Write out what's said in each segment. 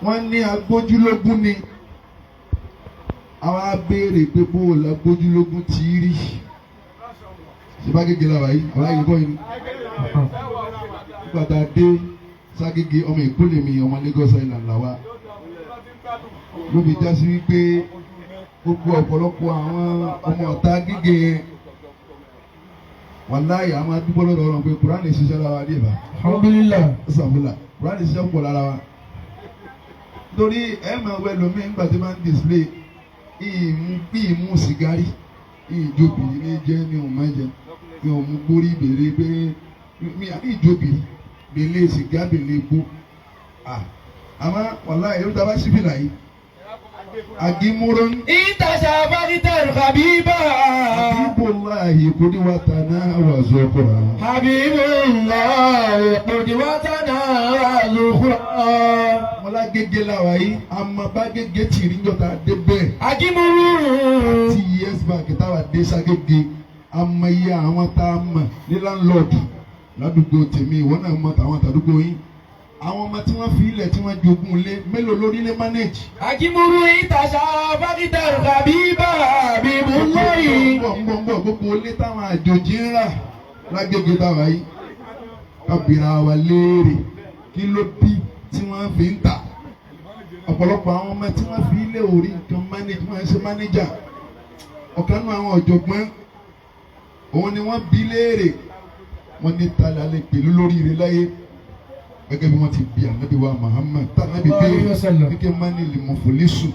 wọ́n ní agbójúlógún ni àwọn abéèrè pé bó o lágbójúlógún ti rí ṣèbágége làwà yìí àwọn àyè bọ́ yìí nígbàtà dé Ságége ọmọ ìkólè mi ọmọ Lagos Island làwà ló fi já sí wípé gbogbo ọ̀pọ̀lọpọ̀ àwọn ọmọ ọ̀tá Agége yẹn wàláyé a máa dúpọ́ lọ́dọ̀ Ọlọ́run pé Kùránì ṣiṣẹ́ lára wa dé bá. Alhamdulillah. Sàmúlà Kùránì ṣiṣẹ́ pọ̀ lára wa. Torí ẹ máa wẹ lómi nígbà tí máa ń display ìmú sìgárì ìjòbì ní jẹ́ ní ọmọ ẹ̀jẹ̀ ní ọmọ gbórí ìbèrè pé mi àní ìjòbì bèlè sìgá bèlè gbó. Àmọ́ wàláyé ló dábàá síbí láyé. Agimurun. Ìtàṣà Abájídé Habiba. Habibullahi Kudiwatana wa Zuhra. Habibullahi Kudiwatana wa Zuhra. Mọ́lágége làwà yìí, àmọ́ bá gègé tìrí njọ́ta dé bẹ́ẹ̀. Agimurun. 30 years back táwa dé Ságége, àmọ́ iye àwọn tá a mọ̀ ní láńlọ́ọ̀dù ládùúgbò tèmi, ìwọ náà mọ̀ tàwọn àtàdúgbò yín. Àwọn ọmọ tí wọ́n fi ilẹ̀ tí wọ́n jogún lé mélòó lórí lé manage. Agimuru Ìtàṣà Abájídé Habiba Habibullahi. Bọ̀ gbogbo ilé táwọn àjòjì ń rà lágbègbè táwa yìí. Kábìrà wa léèrè kí ló bí tí wọ́n fi ń tà. Ọ̀pọ̀lọpọ̀ àwọn ọmọ tí wọ́n fi ilé orí nǹkan manage wọ́n ṣe manager. Ọ̀kan nínú àwọn ọ̀jọ̀gbọ́n òun ni wọ́n bí léèrè. Wọ́n ní tala lè pẹ̀lú lórí ire láyé. Gẹ́gẹ́ bí wọ́n ti bí ànábì wa Muhammad tànábì bẹ́ẹ̀ kíkẹ́ máa ní lèmọ̀fọ́lẹ́sù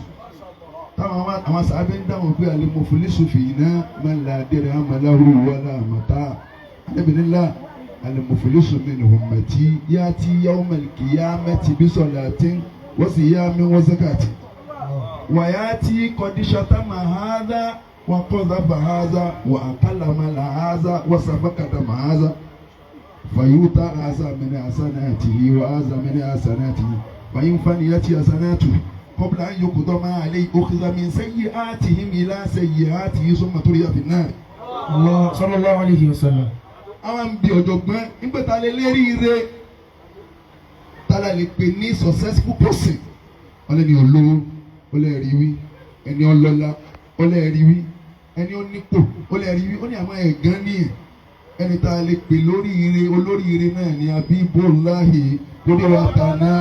táwọn àwọn sàábẹ́ ń dáhùn pé àlèmọ̀fọ́lẹ́sù fìyìnà máa ń la adẹ́rẹ́ àmàláhù wàlà àmàtà ànábì nílá àlèmọ̀fọ́lẹ́sù min ummati ya'ti yawmal qiyamati bi salatin wa siyamin wa zakati wa ya'ti qad shatama hadha wa qadhafa hadha wa aqalla mala hadha wa safaka dama hadha. فيؤتى هذا من حسناته وهذا من حسناته فإن فنيت حسناته قبل أن يقضى ما عليه أخذ من سيئاتهم إلى سيئاته ثم طرح في النار. Allah sallallahu alayhi wa sallam. Àwọn bí ọ̀jọ̀gbọ́n nígbà tá a lè lérí ire tá a lè pè ní successful person ọlẹ́ni olówó ọlẹ́rìí wí ẹni ọlọ́lá ọlẹ́rìí wí ẹni onípò ọlẹ́rìí wí ó ní àwọn ẹ̀gán nìyẹn. Ẹni tá a lè pè lórí ire olórí ire náà ni Habibullahi Kudiwatana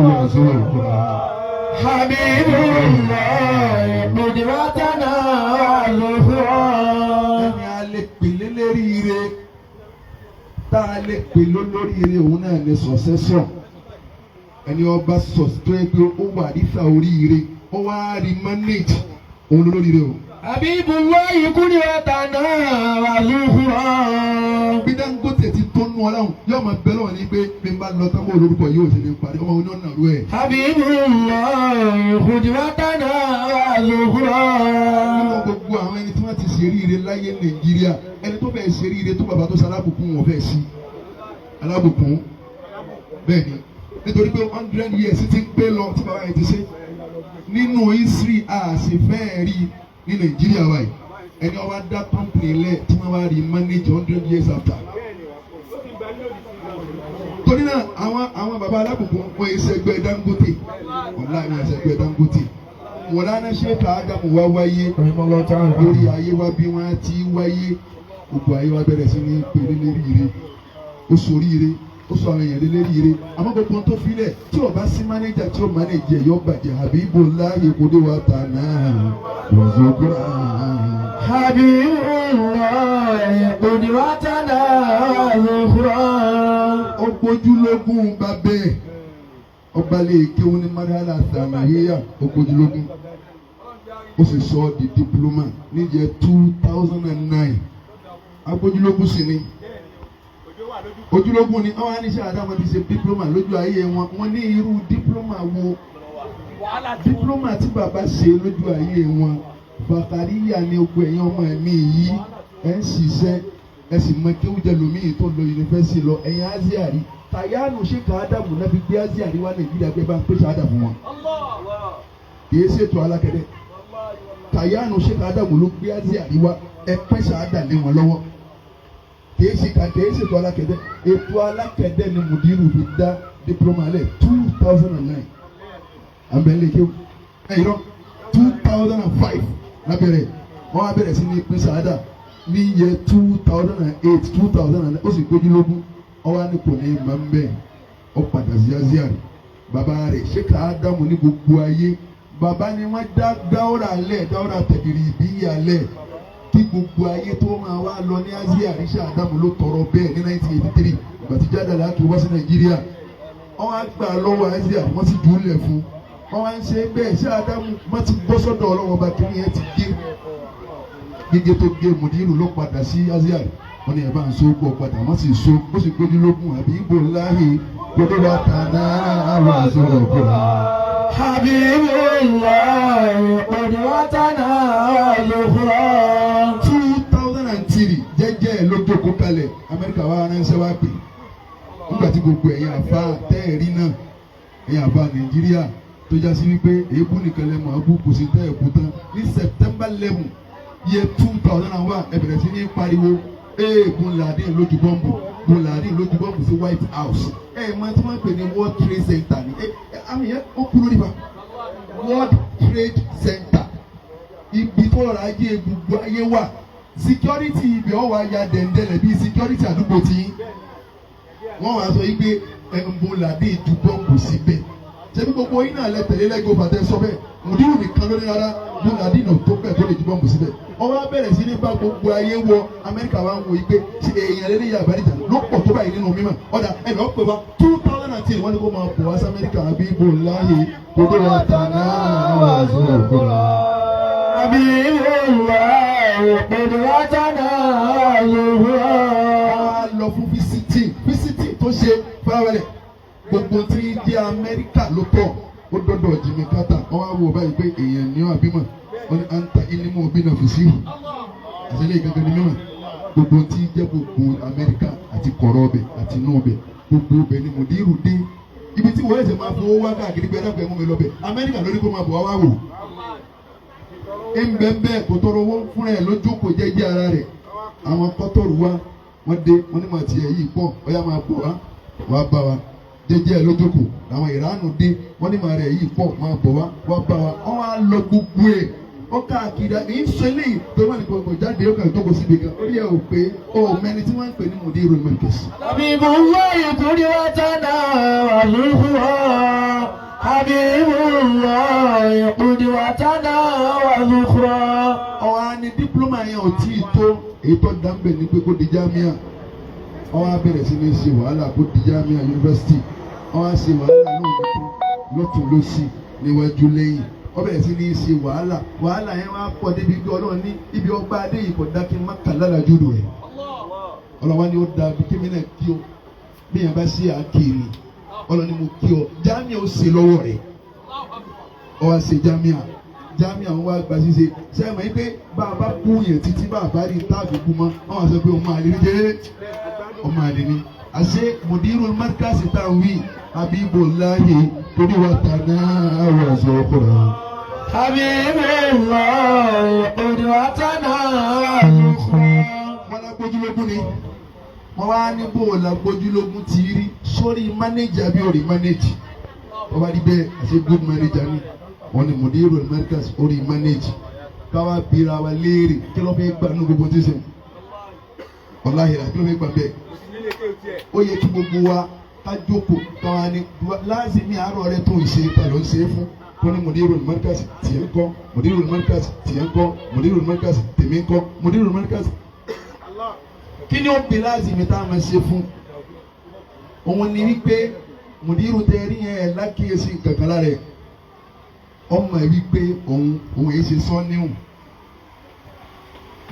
wa Zuhra. Habibullahi Kudiwatana wa Zuhra. Ẹni a lè pè lérí ire tá a lè pè lórí ire òun náà ni successor. Ẹni ọba sọ̀tọ́ pé ó wà níta orí ire ó wá rí manage òun lórí ire o. Habibullahi Kudiwatana wa Zuhra. Bí Dangote ti tó nù ọlọ́run yóò máa bẹ lọ́wọ́ ní pé bí n bá lọ tán mọ́ olórúkọ yóò ṣe ní parí ọmọ oní ọ̀nà rú ẹ̀. Habibullahi Kudiwatana wa Zuhra. Nínú gbogbo àwọn ẹni tí wọ́n ti ṣe ríire láyé Nàìjíríà ẹni tó fẹ́ ṣe ríire tó bàbá tó ṣe alábùkún wọn fẹ́ sí alábùkún bẹ́ẹ̀ ni nítorí pé 100 years ti ń pé lọ tí bàbá yẹn ti ṣe nínú history àṣefẹ́ rí ní Nàìjíríà wáyé ẹni ọba dá company lẹ tí wọ́n wá rí manage 100 years after. Torí náà àwọn baba alábùkún wọn ìṣègbè Dangote ọ̀la ìwọ̀n ìṣègbè Dangote wọ́n dáná ṣe ká Ádámù wá wáyé lórí ayé wa bí wọ́n ti wáyé gbogbo ayé wa bẹ̀rẹ̀ sí ní pèlè lérí ire ó sórí ire ó sọ àwọn èèyàn lérí ire àmọ́ gbogbo tó filẹ̀ tí o bá sí mánéjà tí o mánéjì ẹ̀ yọ bàjẹ́ Habibullahi Kudiwatana wa Zuhra. Habibullahi Kudiwatana wa Zuhra. Ó gbójúlógún bàbẹ́ ọba lè kéwọn ní marihala sàmáyéyà ó gbójúlógún ó sì sọ ọ́ di diploma níjẹ́ 2009 agbójúlógún sì ni ojúlógún ni àwọn aníṣẹ́ àdáwọn ti ṣe diploma lójú ayé wọn wọ́n ní irú diploma wo diploma tí bàbá ṣe lójú ayé wọn Bàkàríyà ni ogun ẹ̀yìn ọmọ ẹ̀mí yìí ẹ̀ ń ṣiṣẹ́ ẹ̀ sì mọ kéwújẹ lómìnì tó lọ yunifásitì lọ ẹ̀yìn Asia rí Tàyánù Sheikh Adamu náà fi gbé Asia rí wá Nàìjíríà pé bá ń pèsè àdà fún wọn kìí ṣètò alákẹ́dẹ́ Tàyánù Sheikh Adamu ló gbé Asia rí wá ẹ pèsè àdà lé wọn lọ́wọ́ kìí ṣètò alákẹ́dẹ́ ètò alákẹ́dẹ́ ni Mudiru fi dá diploma lẹ̀ 2009 abẹ́lé kéwù ẹ̀yọ́ 2005 lábẹ́rẹ́ wọ́n á bẹ̀rẹ̀ sí ní pín sàádà ní yẹ 2008 2009 ó sì gbójúlógún ọwọ́ á ní kò ní máa ń bẹ̀ ọ padà sí Asia rẹ̀ bàbá rẹ̀ Sheikh Adamu ní gbogbo ayé bàbá ni wọ́n dá dáwọ́rà lẹ̀ dáwọ́rà tẹ̀lé ìbíyà lẹ̀ kí gbogbo ayé tó máa wá lọ ní Asia rí Sheikh Adamu ló tọrọ bẹ́ẹ̀ ní 1983 gbàtí jáde láti wá sí Nàìjíríà wọ́n á gbà lọ́wọ́ Asia wọ́n sì dúró fún wọ́n á ń ṣe bẹ́ẹ̀ Sheikh Adamu wọ́n ti bọ́ sọ́dọ̀ ọlọ́wọ́ bá kí nìyẹn ti gé tó gé Mudiru ló padà sí Asia wọ́n ní ẹ̀ bá ń so pọ̀ padà wọ́n sì so ó sì gbójúlógún àbí ibò láàyè gbogbo wa tàná àwọn àṣọrọ̀ kọ́ra. Habibullahi qudwatana wa zukhra. 2003 jẹ́jẹ́ ló jókòó kalẹ̀ Amẹ́ríkà wa ránṣẹ́ wá pè nígbà tí gbogbo ẹ̀yin àfa tẹ́ẹ̀rí náà ẹ̀yin àfa Nàìjíríà tó já sí wípé èébú nìkan lẹ́mọ̀ ọ́bú kò sí tẹ́ẹ̀kú tán ní September 11 year 2001 ẹ bẹ̀rẹ̀ sí ní pariwo Bin Laden lójú bọ́ǹbù Bin Laden lójú bọ́ǹbù sí White House máa tí wọ́n pè ní World Trade Center ní àmì yẹn ó kúrò nípa World Trade Center ibi tó rọra ayé gbogbo ayé wà security ibi ọwọ́ ayé dẹ̀ndẹ̀lẹ̀ bíi security àdúgbò tí wọ́n wá sọ yìí pé Bin Laden ju bọ́ǹbù síbẹ̀ ṣebí gbogbo yín náà lẹ tẹ̀lé lẹ́gbẹ̀ẹ́ fàtẹ́ sọ bẹ́ẹ̀ Mudiru nìkan lórí rárá Bin Laden tó bẹ́ẹ̀ tó lè ju bọ́ǹbù síbẹ̀ ọwọ́ abẹ́rẹ́ sí ní bá gbogbo ayé wọ Amẹ́ríkà wa ń wo ìgbé ṣe èèyàn lé ní ìyá àbáríjà ló pọ̀ tó báyìí nínú mímọ́ ọ̀dà ẹ̀ lọ́ọ́ pè wá 2010 wọ́n ní kó máa bọ̀ wá sí Amẹ́ríkà Habibullahi qudwatana wa zukhra. Habibullahi qudwatana wa zukhra. wọ́n á lọ fún fisiti tó ṣe fáwẹ́lẹ̀ gbogbo tí ń jẹ́ Amẹ́ríkà ló tọ̀ ó dọ́dọ̀ Jimmy Carter wọ́n á wò báyìí pé èèyàn ní àbímọ wọ́n ní anta ilimu bí náà fi sí àṣẹlẹ̀ ìgangan ní mímọ̀ gbogbo tí ń jẹ́ gbogbo Amẹ́ríkà àti kọ̀rọ̀ ọbẹ̀ àti inú ọbẹ̀ gbogbo ọbẹ̀ ni Mudiru dé ibi tí wọ́n ẹ̀sẹ̀ máa fowó wá káàkiri pé ẹ̀dàgbẹ́ mú mi lọ́bẹ̀ Amẹ́ríkà lórí kó máa bọ̀ wá wò ẹ̀ńbẹ́ńbẹ́ kò tọrọ owó fúnra ẹ̀ lójókòó jẹ́jẹ́ ara rẹ̀ àwọn kọ́tọ̀rù wa wọ́n dé wọ́n ní màtí ẹ̀ yìí pọ̀ ọ̀yá máa bọ̀ wá bá wa jẹ́jẹ́ lójókòó làwọn ìránù dé wọ́n ní màá rẹ̀ yìí pọ̀ máa bọ̀ wá bá wa wọ́n á lọ gbogbo ẹ̀ ó káàkiri ní sẹ́lẹ̀ tó wà ní gbogbo jáde ó kàn tó kó síbi kan ó yẹ ò pé ó mẹni tí wọ́n ń pè ní Mudiru Markaz. Habibullahi qudwatana wa zukhra. Habibullahi qudwatana wa zukhra. ọwọ́ á ní dípúlọ́mà yẹn ò tí ì tó èyí tó dáńbẹ̀ ní pé kó di jámíà ọwọ́ á bẹ̀rẹ̀ sí ní ṣe wàhálà kó di jámíà yunifásitì ọwọ́ á ṣe wàhálà lọ́tún lọ́sì níwájú lẹ́yìn wọ́n bẹ̀rẹ̀ sí ní ṣe wàhálà yẹn wá pọ̀ débi bí Ọlọ́run ní ibi ọba adé yìí kò dákí má kà lálàjú rẹ̀ Ọlọ́run ni ó da bí kémi náà kí o bí yẹn bá ṣe àkèrè Ọlọ́run ni mo kí ọ jámíà ó ṣe lọ́wọ́ rẹ̀ ọ wá ṣe jámíà ń wá gba ṣíṣe ṣe mọ̀ pé bá a bá kú yẹn títí bá a bá rí táàbù kú mọ́ wọ́n wá sọ pé ọmọ àlè jẹ́ ọmọ àlè ni àṣẹ Mudiru Markaz tá a wí Habibullahi qudwatana wa zukhra. Habibullahi qudwatana wa zukhra. wọ́n lágbójúlógún ni wọ́n wá ní bó o lágbójúlógún ti rí sórí mánéjì àbí orí mánéjì wọ́n bá rí bẹ́ẹ̀ àṣẹ good manager ni wọ́n ní Mudiru Markaz orí mánéjì káwá bira wa léèrè kí ló fẹ́ gbà nínú gbogbo tí sẹ́wọ̀n ọ̀làhìrà kí ló fẹ́ gbà bẹ́ẹ̀ ó yẹ kí gbogbo wa ká jókòó káwa ní láàzìmí àárọ̀ rẹ tó ń ṣe ta ló ń ṣe é fún kó ní Mudiru Markaz tiẹ̀ ń kọ́ Mudiru Markaz tiẹ̀ ń kọ́ Mudiru Markaz tèmi ń kọ́ Mudiru Markaz. kí ni ó bí láàzìmí tá a máa ṣe fún òun ni wípé Mudiru tẹ̀rí yẹn lákìyèsí kankanlá rẹ̀ ọmọ ẹ̀ wípé òun èyí ṣe sọ́níhùn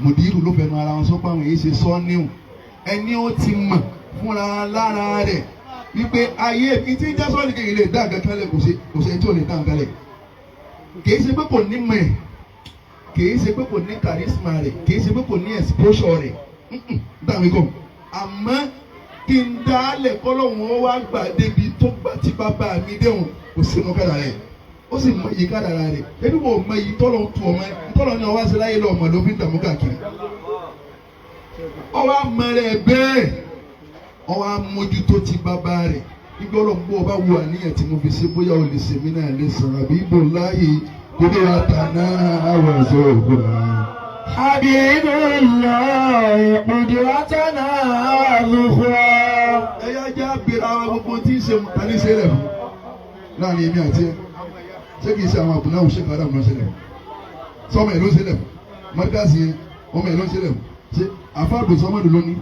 Mudiru ló fẹnu ara wọn sọ́pọ̀ àwọn èyí ṣe sọ́níhùn ẹni ó ti mọ̀ fúnra lára rẹ̀ wípé ayé mi tí ń já sọ́ọ̀lì kékeré lè dá nǹkan kalẹ̀ kò ṣe tí ò lè dá nǹkan kalẹ̀ kìí ṣe pé kò ní mọ̀ ẹ̀ kìí ṣe pé kò ní charisma rẹ̀ kìí ṣe pé kò ní exposure rẹ̀ dáhùn ikọ̀ àmọ́ kí n dálẹ̀ kọ́lọ́hún ó wá gbà débi tó gbà tí bàbá mi déhùn kò sínú kádà rẹ̀ ó sì mọ iye kádà rẹ̀ ebi wo mọ iye tọ́lọ̀ ń tu ọmọ tọ́lọ̀ ní ọwọ́ àṣẹláyé lọ ọmọ ló fi ń dààmú káàkiri ọwọ́ amọ̀rẹ̀ bẹ́ẹ̀ ọwọ́ amójútó ti bàbá rẹ̀ nígbà ọlọ́mọ ọba wo àníyàn tí mo fi ṣe bóyá o lè ṣe mí náà lè sàn àbí ibò láàyè kó dé wa tà náà àwọn ẹ̀sọ́ ògùn náà. Habibullah qudwatana wa dhukhra. Ẹyá já bèrè àwọn gbogbo tí ń ṣe mùtánì ṣẹlẹ̀ fún láàrin èmi àti ẹ. Ṣé kìí ṣe àwọn àbùnáwò ṣe kàdá àmọ́ ṣẹlẹ̀ fún? Sọmọ ẹ̀ ló ń ṣẹlẹ̀ fún. Mọ́tíkàsì yẹn ọmọ ẹ̀ ló ń ṣẹlẹ̀ fún. Ṣé àfáàdù sọmọdù lónìí?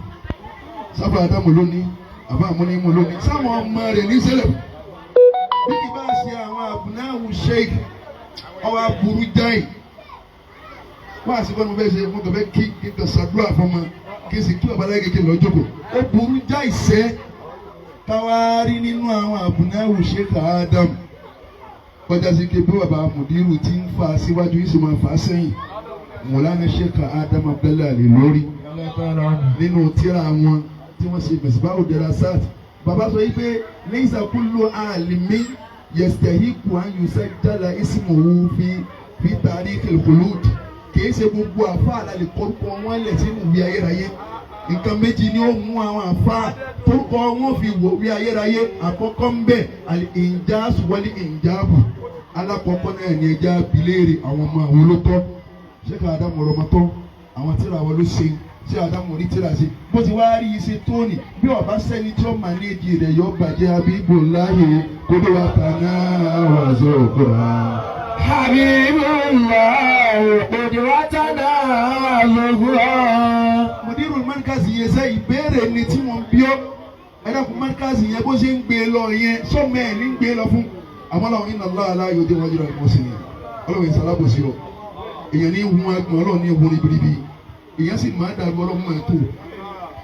Sábà Ádámù lónìí? Àbá àmúnímù lónìí? Sáwọn ọmọ rẹ̀ ní ṣẹlẹ̀ fún. Bí kì bá ṣe àwọn àbùnáwò sheik ọwọ́ aburú jáì. Wọ́n àṣìkò ní mo fẹ́ ṣe mo kàn fẹ́ kí n kàn ṣàdúrà fún ọmọ kí n sì kí ọba láyé kékeré lọ jókòó. Ó burú jáì sẹ́ káwárí nínú àwọn àbùnáwò sheik Ádámù. Kọjá sí ké bí bàbá mùdírù ti ń fa síwájú yìí sì máa fà á sẹ́yìn. Mọ̀lánà sheik Ádámù Abdullahi Àlè lórí nínú tírà wọn tí wọ́n ṣe Misbahu Darasat. Bàbá sọ yìí pé laysa kullu alimin yastahiqu an yusajjala ismuhu fi tarikhil khulud. Kìí ṣe gbogbo àfa àlàlẹ̀ kọ́kọ́ wọn lẹ̀ sínú ìwé ayérayé. Nǹkan méjì ni ó mú àwọn àfa tó kọ́ wọn fi wò ìwé ayérayé. Àkọ́kọ́ ń bẹ̀ al-injasu wal-injabu. Alákọ̀ọ́kọ́ náà ni ẹja bilérì àwọn ọmọ àwọn olótọ́. Ṣé ká Ádámù ọ̀rọ̀mọ́tọ́? Àwọn tíra wọn ló ṣe. Ṣé Ádámù orí tíra ṣe? Bó ti wá rí iṣẹ́ tóní bí ọba sẹ́ni tí ó máa ní èdè rẹ̀ yọ bàjẹ́ Habibullahi kódé wa tàná wà zọ́ọ̀kúra. Habibullah qudwatana wa dhukhra. Mudirul Markazi yẹn sẹ́ ìbéèrè ni tí wọ́n bí ọ́. Ẹ̀dàkùn Markazi yẹn bó ṣe ń gbé lọ yẹn sọ́mọ ẹ̀ ní ń gbé lọ fún. Àmọ́ Ọlọ́run inna Allaha la yudi'u ajra al-muhsinin. Ọlọ́run ìsàlábòsí ọ. Èèyàn ní hun agbọ̀n Ọlọ́run ní hun ribiribi. Èèyàn sì máa dàrú Ọlọ́run máa tó.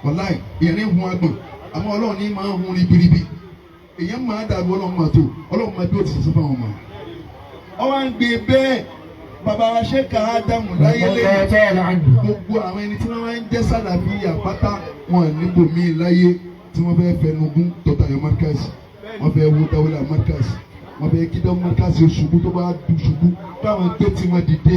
Wàláì èèyàn ní hun agbọ̀n àmọ́ Ọlọ́run ní máa hun ribiribi. Èèyàn máa dàrú Ọlọ́run máa tó. Ọlọ́run máa bí ó ti sọ fún àwọn ọmọ. Ọwọ́ ń gbé bẹ́ẹ̀ bàbá wa Sheikh Ádámù láyé lẹ́yìn gbogbo àwọn ẹni tí wọ́n máa ń jẹ́ sàlàfí àpáta wọn níbo míì láyé tí wọ́n fẹ́ fẹnugún tọ́tayọ̀ Markazi wọ́n fẹ́ wó dáwọ́lá Markazi wọ́n fẹ́ kí dáwọ́ Markazi ṣubú tó bá du ṣubú káwọn gbé tí wọ́n dìde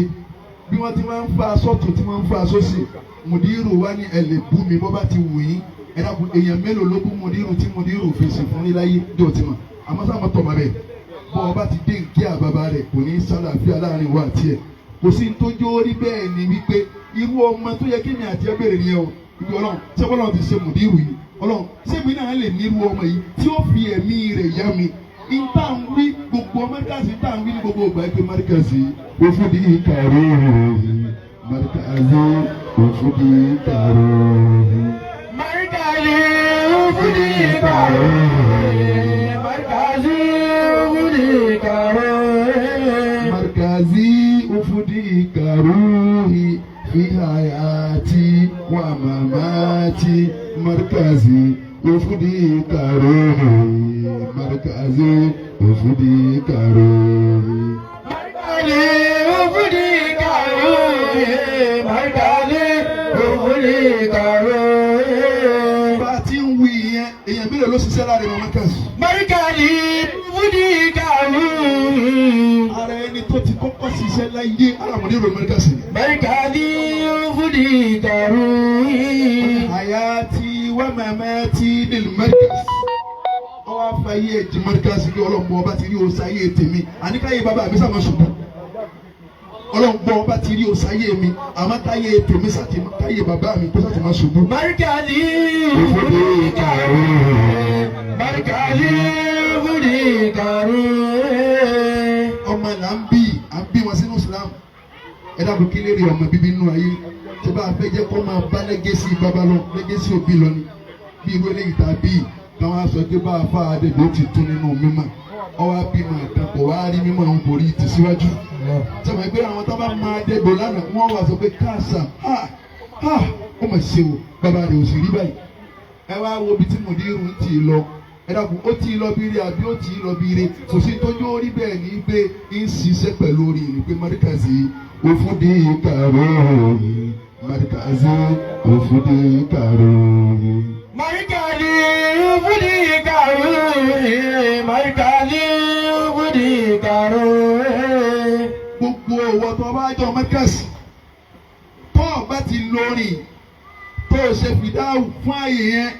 bí wọ́n ti máa ń fa aṣọ́tò tí wọ́n ń fa aṣọ́sì Mudiru wa ní ẹ lè bú mi bọ́ bá ti wù yín ẹ dàbò èèyàn mélòó ló bú Mudiru tí Mudiru fèsì fún níláyé dọ̀tí mọ̀ àmọ́ sáà mọ́ tọ̀ mọ́ bẹ́ẹ̀ bọ́ ọba ti dé nkí àbàbà rẹ̀ kò ní sálàáfíà láàrin wa àti ẹ̀ kò sí nítorí orí bẹ́ẹ̀ ni wípé irú ọmọ tó yẹ kí ni àti ẹ bèrè nìyẹn o ibi Ọlọ́run ṣé Ọlọ́run ti ṣe Mudiru yìí Ọlọ́run ṣébi náà lè ní irú ọmọ yìí tí ó fi ẹ̀mí rẹ̀ yá mi ìta ń wí gbogbo Markazi ìta ń wí ní gbogbo ìgbà pé Markazi òfúdi kàró Markazi òfúdi kàró Markazi òfúdi kàró. Markazi ufudika ruhi fi hayati wa mamati Markazi ufudika ruhi Markazi ufudika ruhi Markazi ufudika ruhi Markazi ufudika ruhi. Bá a ti ń wí yẹn èèyàn mélòó ló ṣiṣẹ́ láàrin Markazi. Markazi ufudika ruhi. Ara ẹni tó ti kọ́kọ́ ṣiṣẹ́ láyé ara Mudiru Markazi. Markazi ufudika ruhi. Hayati wa mamati lil Markazi. Ọwọ́ afáyé ti Markazi kí ọlọ́mọ ọba ti rí oṣáyé tèmi. Àníkáyé bàbá mi sàmọ́ ṣùgbọ́n. Ọlọ́mọ ọba ti rí oṣáyé mi. Àmọ́ táyé tèmi sàtìmọ́ táyé bàbá mi kó sàtìmọ́ ṣùgbọ́n. Markazi ufudika ruhi. Markazi ufudika ruhi. Ọmọ là ń bí wọn sínú Islam. Ẹ dàbò kí lè rí ọmọ bíbí inú ayé. Tí bá a fẹ́ jẹ́ kó máa bá lẹ́gẹ́sì bàbá lọ lẹ́gẹ́sì òbí lọ ni. Bí irú eléyìí tàbí káwọn aṣọ tí bá a fà á dèbò ti tún nínú mímọ́. Ọwọ́ abímọ àkàkọ̀ wá rí mímọ́ àwọn borí ti síwájú. Sọ̀rọ̀ ẹgbẹ́ àwọn tó bá máa dèbò lánàá wọ́n wá sọ pé káàsà ó mà ṣe o bàbá rẹ̀ ò sì rí báyìí. Ẹ wá wo ibi tí Mudiru ń tì í lọ. Ẹ dàpọ̀ ó ti lọ bí ire àbí ó ti lọ bí ire kò sí tójú orí bẹ́ẹ̀ ní pé ń ṣiṣẹ́ pẹ̀lú orí ni pé Markazi òfúdìkà ruhi Markazi òfúdìkà ruhi. Markazi òfúdìkà ruhi Markazi òfúdìkà ruhi. Gbogbo owó tó bá jọ Markazi tó o bá ti lórí tó o ṣe fìdáhù fún ààyè yẹn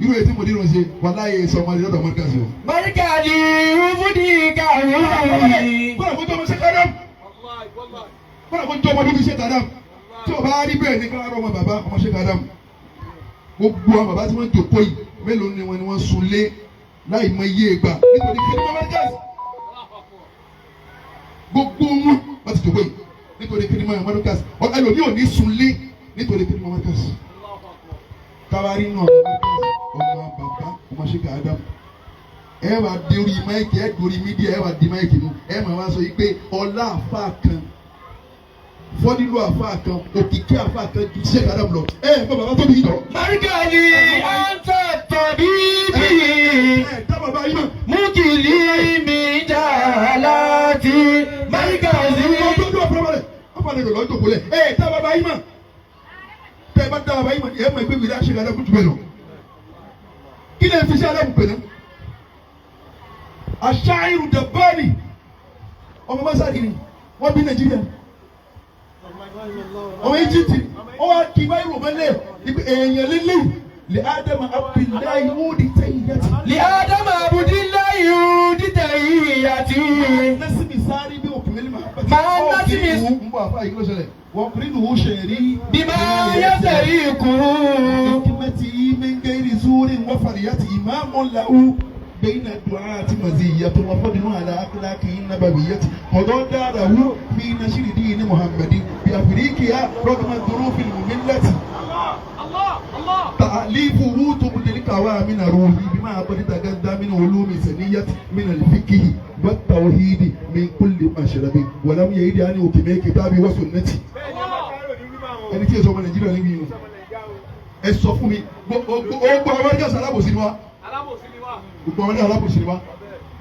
irú ètí mo dínú ṣe wàláyé sọmọdé lọ́dọ̀ mọ́ríkàsì o. Mọ́ríkàsì rúfúdì kàrú. Bọ́lá kó tó ọmọ ṣe kádàm. Bọ́lá kó tó ọmọ bíbí ṣe kádàm. Tí o bá rí bẹ́ẹ̀ ní káàárọ̀ ọmọ bàbá ọmọ ṣe kádàm. Gbogbo àwọn bàbá tí wọ́n jòkó yìí mélòó ni wọ́n sun lé láì mọ iye ìgbà nítorí kí ni mọ́ríkàsì. Gbogbo wọn wọ́n ti jòkó yìí nítorí kí ni mọ́ríkàsì. Ẹlòmí ò ní sun lé nítorí kí ni mọ́ríkàsì. Káwárí náà ọmọ bàbá ọmọ ṣe kádàm. Ẹ wá di orí máìkì ẹ dorí mídíà ẹ wá di máìkì mu ẹ máa wá sọ yìí pé ọlá àfa kan fọdílù àfa kan òkìkí àfa kan ju ṣé kádàm lọ ẹ gbọ́ bàbá tóbi yìí lọ. Mọ́ríkàsì àǹtà tọ̀bí bí dá bàbá yìí mọ̀. múkìlì mi jà láti Mọ́ríkàsì. ọdún ọ̀pọ̀lọpọ̀ ọ̀pọ̀ àlejò lọ́jọ́ kò lẹ̀ dá bàbá yìí mọ̀. tẹ́ ẹ bá dá bàbá yìí mọ̀ ẹ mọ̀ ẹgbẹ́ mi dá ṣé kádàm kùtù bẹ́ẹ̀ lọ. kí ni ẹ fi ṣe kádàm pè náà? Aṣáírù Dàbáàlì ọmọ Masari ni wọ́n bí Nàìjíríà ọmọ Íjíbítì ó wá kí báyìí rò mọ́lẹ̀ èèyàn lélẹ̀ lè Ádámù Abdullahi Wúdi Tayyati. Lè Ádámù Abdullahi Wúdi Tayyati. Násìmì sáré bí òkè mẹ́lì máa bàtí. Máa násìmì. ń bọ̀ àfáà yìí ló ṣẹlẹ̀ wọ́n kiri nù ó ṣe rí. Bí máa yẹ́sẹ̀ rí ikú. Ìkímẹ́tì mẹ́ngẹ́rì zúrí wọ́n fàríyàtì ìmáàmù làwù. بين الدعاة مزية وفضل على أخلاقه النبوية وضع داره في نشر دين محمد بأفريقيا رغم الظروف المملة تأليفه تبدل القوامين روحي بما قد تغذى من علوم سنية من الفقه والتوحيد من كل مشرب ولم يعد عنه كما كتابي وسنتي. ẹni tí ẹ sọ ọmọ Nàìjíríà níbi inú ẹ sọ fún mi gbogbo ọmọ ẹgbẹ́ sàlábòsí ni wa gbogbo ọmọdé alábòsí ni wa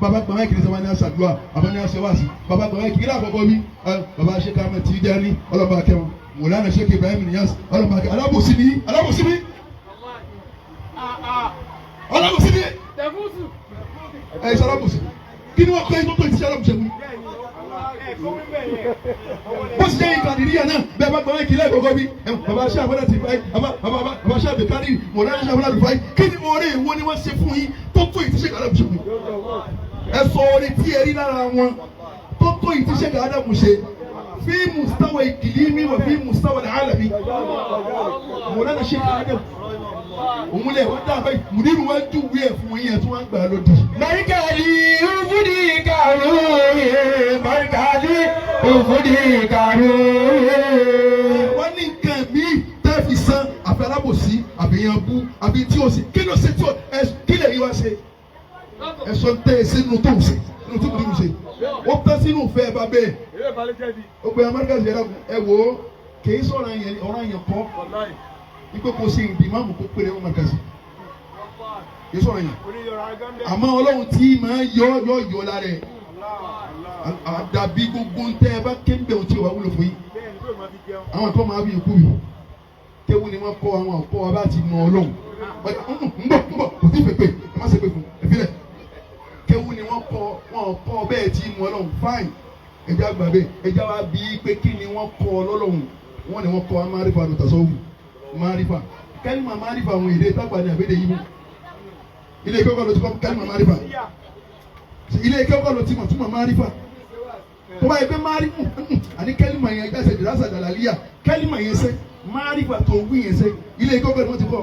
bàbá gbàmọ́ ìkìlẹ̀ sábà ní aṣàdúrà àbá ní aṣẹ́wàsí bàbá gbàmọ́ ìkìlẹ̀ àkọ́kọ́ bí bàbá Sheikh Ahmed Tijani ọlọ́ba akẹ́wọ̀n Mọ̀lánà Sheikh Ibrahim Niyas ọlọ́ba akẹ́wọ̀n alábòsí ni alábòsí ni alábòsí ni ẹ̀ ṣe alábòsí kí ni wọ́n kọ́ ẹ̀yìn tó ti ṣe alábòsí ẹ̀kú. bó ṣe jẹ́ ìkàdìríyà náà bẹ́ẹ̀ bá gbàmọ́ ìkìlẹ̀ àkọ́kọ́ bí bàbá Sheikh Ahmed Tijani bàbá Sheikh Abdulkadir Mọ̀lánà Sheikh Ahmed Rufai kí ni ọ̀rẹ́ ìwọ ni wọ́n ṣe fún yín tó tó ìtíṣe alábòsí ẹ̀kú. ẹ sọ orí tí ẹ rí lára wọn tó tó ìtíṣe Ádámù ṣe fi mustawa ìkìlímì wà fi mustawa alami Mọ̀lánà Sheikh Ádámù òun lè wọ́n dábàá ìmúdírù wọn júwe ẹ̀ fún yín ẹ̀ tí wọ́n gbà lódì. Mọ́ríkàsì rúfúdì kàrú. Mọ́ríkàsì rúfúdì kàrú. wọ́n ní nǹkan míì tẹ́ fi san àfi alábòsí àbíyàn bú àbí tí o sì kí ló ṣe tí o kí lè yí wá ṣe ẹ̀sọ́ tẹ́ ẹ sínú tó ń ṣe nínú tó ń ṣe wọ́n tẹ́ sínú fẹ́ ẹ bá bẹ́ẹ̀ ó pe Mọ́ríkàsì ẹ wò ó kì í sọ̀rọ̀ ọ̀rọ̀ yẹn kọ́ ipe kò sí ìdìmọ́mù kó péré wọn Mọ́ríkàsì kì í sọ̀rọ̀ yẹn àmọ́ Ọlọ́run tí máa yọ lára ẹ̀ àdàbí gbogbo ń tẹ́ ẹ bá kéńbẹ̀ ohun tí wàá wúlò fún yín àwọn kan máa bí ikú yìí kéwù ni wọ́n kọ́ àwọn ọ̀kọ́ wa bá ti mọ Ọlọ́run ń bọ̀ kò tí ì fẹ́ pé ẹ má ṣe pé fún ẹ fílẹ̀ kéwù ni wọ́n kọ́ bẹ́ẹ̀ tí mọ Ọlọ́run fáìn ẹja gbà bẹ́ẹ̀ ẹja wa bí pé kí ni wọ́n kọ́ Ọlọ́run wọ́n ni wọ́n kọ́ amárífà ló tasọ́wù márífà kẹ́lìmà márífà àwọn èdè tágbà ní àbẹ́dẹ yìí mú ilé ìkẹ́kọ̀ọ́ ló ti kọ́ kẹ́lìmà márífà ilé ìkẹ́kọ̀ọ́ ló ti mọ̀ túmọ̀ márífà tó bá yẹ pé márífà àní kẹ́lìmà yẹn ẹgbẹ́ ṣe dìrásà dàlàlíyà kẹ́lìmà yẹn ṣe márífà tó wí yẹn ṣe ilé ìkẹ́kọ̀ọ́ ni wọ́n ti kọ́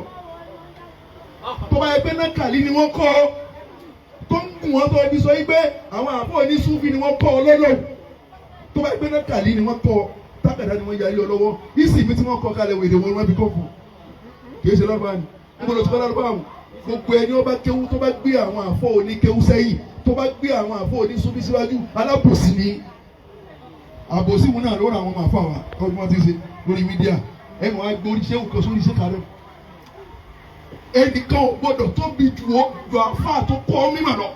tó bá yẹ pé nákàlí ni wọ́n kọ́ tó ń gùn wọ́n tó ibi sọ yí pé àwọn àbọ̀ ní súfì ni wọ́n kọ́ ọlọ́lọ́ tó bá yẹ pé nákàlí ni wọ́n kọ́ tákàdá ni wọ́n ya ilé ọlọ́wọ́ ìsìn mi tí wọ́n kọ́ kalẹ̀ wèdè wọn wọ́n fi kọ́ fún kì í ṣe lọ́rùbá ni níbo ló ti fẹ́ lọ́rùbá àwọn gbogbo ẹni ó bá kéwú tó bá gbé àwọn àfọ́ òní kéwú sẹ́yìn tó bá gbé àwọn àfọ́ òní súnbí síwájú alábòsí ni àbòsí wọn náà lóra àwọn ọmọ àfọ́ àwa ọdún wọn ti ṣe lórí mídíà ẹnu wa gbé oríṣẹ́ òkè sórí iṣẹ́ kárẹ́ ẹnìkan ò gbọdọ̀ tóbi ju àfáà tó kọ́ mímọ̀ lọ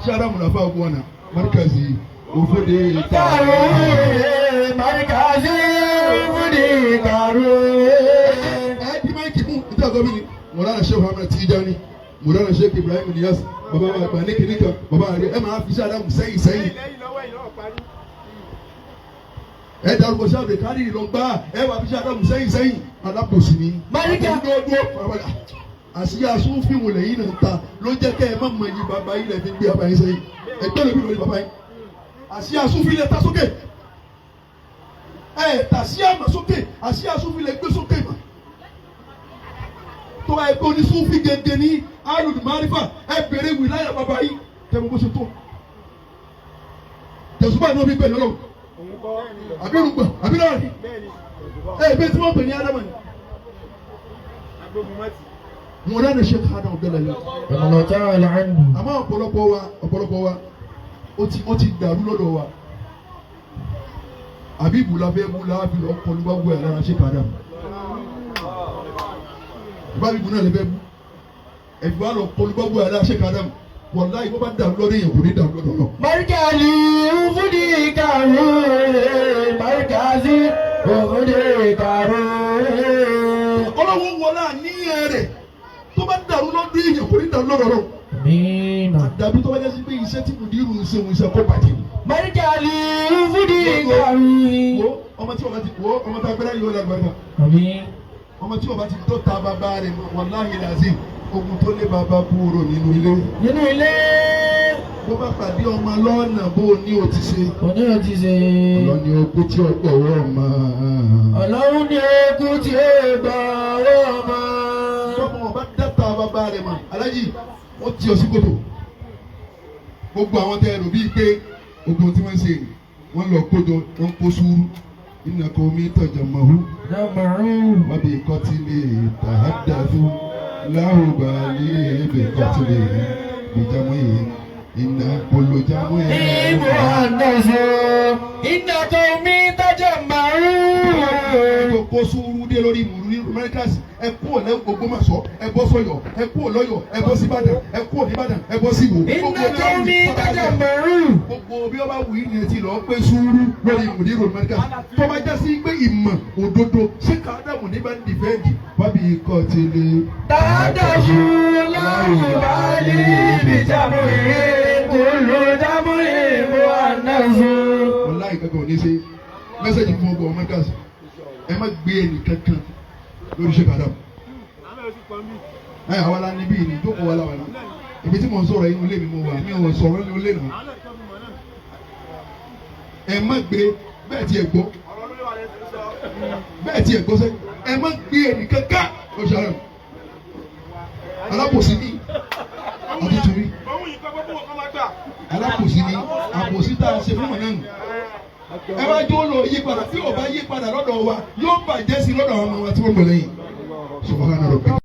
ṣé Ádámù làfà ọgbọ́n náà Mọ́ríkàsì òfòdè kàrú. Mọ́ríkàsì rúfúdì kàrú. ẹ di máìkì mú níta gómìnì Mọ̀lánà Sheikh Ahmed Tijani Mọ̀lánà Sheikh Ibrahim Niyas bàbá wa àgbà ní kìnìkan bàbá rẹ ẹ máa fi Ádámù sẹ́yìn ẹ darúgbó sábẹ kárí lọ gbá ẹ wà fi Ádámù sẹ́yìn alábòsí ni. Mọ́ríkà àṣìyá sófin wò lẹ́yìn náà ta ló jẹ́ kẹ́ ẹ má mọ iye bàbá yìí lẹ́ẹ̀fi gbé bàbá yìí sẹ́yìn ẹgbẹ́ lóbi lórí bàbá yìí àṣìyá sófin lẹ ta sókè ẹ tàṣìyá mà sókè àṣìyá sófin lẹ gbé sókè mà tó bá ẹgbẹ́ onísófin gẹ́gẹ́ ní alùdùmárífà ẹ bèrè wìláyà bàbá yìí tẹ́ bó ṣe tó tẹ̀sùbá ní omi pẹ̀lú ọlọ́run àbí orúkọ àbí náà rí bẹ́ẹ̀ tí wọ́n pè ní ádámà ni. mo rẹ́ ní Sheikh Adam bẹ́ẹ̀ lẹ́yìn. ọ̀nà tí a lè ń dùn. àmọ́ ọ̀pọ̀lọpọ̀ wa ó ti dàrú lọ́dọ̀ wa àbí ìbùlà fẹ́ mú láàbì lọ́kọ́ ní gbàgbọ́ ẹ̀ lára Sheikh Adam. ìbábí ìbùnà lè fẹ́ mú ẹ̀fọ́ àlọ́ kọ́ ní gbàgbọ́ ẹ̀ lára Sheikh Adam. Wallahi bó bá dàrú lọ́dọ̀ èèyàn kò ní dàrú lọ́dọ̀ náà. Markazi ufudi karu, markazi ufudi karu. Ọlọ́run wọlé àníyàn rẹ̀ tó bá dàrú lọ́dọ̀ èèyàn kò ní dàrú lọ́dọ̀ náà. Àmín. Àdàbí tó bá jẹ́ sí pé iṣẹ́ tí mùdírù ń ṣe òun iṣẹ́ kó bàjẹ́. Markazi ufudi karu. Wo ọmọ tí wọ́n ti wo ọmọ tí agbẹ́rẹ́ yóò lágbàdà. Àmín. Ọmọ tí wọ́n bá ti tó ta bàbá rẹ̀ wallahi lazim. Ogun tó lé bàbá kúrò nínú ilé. Nínú ilé. Bó bá pàdé ọmọ lọ́nà bó o ní o ti ṣe. Òní o ti ṣe. Ọlọ́ni ogún tí ó gbọ̀wọ́ ọmọ. Ọlọ́run ní ogún tí ó gbọ̀wọ́ ọmọ. Tọ́mọ ọba dáta bàbá rẹ̀ mọ̀, alájì wọ́n ti ọ sí kòtò. Gbogbo àwọn tẹ́ ẹ̀rọ bíi pé ogun tí wọ́n ń ṣe wọ́n lọ kójọ wọ́n kó sùúrù. Inna qawmi tajammahu. Wọ́n bí kọ́tí lè tahaddathu. Lahu bali bi qatli bi jam'i inna kullu jam'i muhannasu inna qawmi tajammaru. Kó sùúrù dé lórí ìmùrú ní Americas ẹ kú ọ̀lẹ́ gbogbo máa sọ ẹ bọ́ sọ̀yọ̀ ẹ kú ọ̀lọ́yọ̀ ẹ bọ́ sí Ìbàdàn ẹ kú ọ̀nìbàdàn ẹ bọ́ sí Ìwó. Inna qawmi tajammaru. Gbogbo bí ọba wù í ni ẹ ti lọ pé sùúrù lórí ìmùrú ní Americas tó bá já sí pé ìmọ̀ òdodo ṣé káàdàmù ní bá ń dìfẹ́ǹdì wábì ikọ̀ ti lè. Tàdásù láwùbálì bìjàmùrì kùlù jámùrì muhannasu. Wọ́n láì kankan ò ní ṣe mẹ́sẹ̀jì fún ọgbọ̀n Americas ẹ má gbé ẹnì kankan lórí Sheikh Adam. Àwa la níbí ni jókòó wa láwa náà ibi tí mo ń sọ̀rọ̀ inú ilé mi mo wà mi ò sọ̀rọ̀ inú ilé náà. Ẹ má gbé bẹ́ẹ̀ tí ẹ gbọ́ sẹ́ ẹ má gbé ẹnì kankan lórí Sheikh Adam. Alábòsí ni àtútùrí alábòsí ni àbòsí tá a ṣe fún mọ̀nà nù. Ẹ bá jó lọ yí padà tí ò bá yí padà lọ́dọ̀ wa yóò bàjẹ́ sí lọ́dọ̀ àwọn ọmọ wa tí wọ́n gbọ́ lẹ́yìn. Subhana rabbika.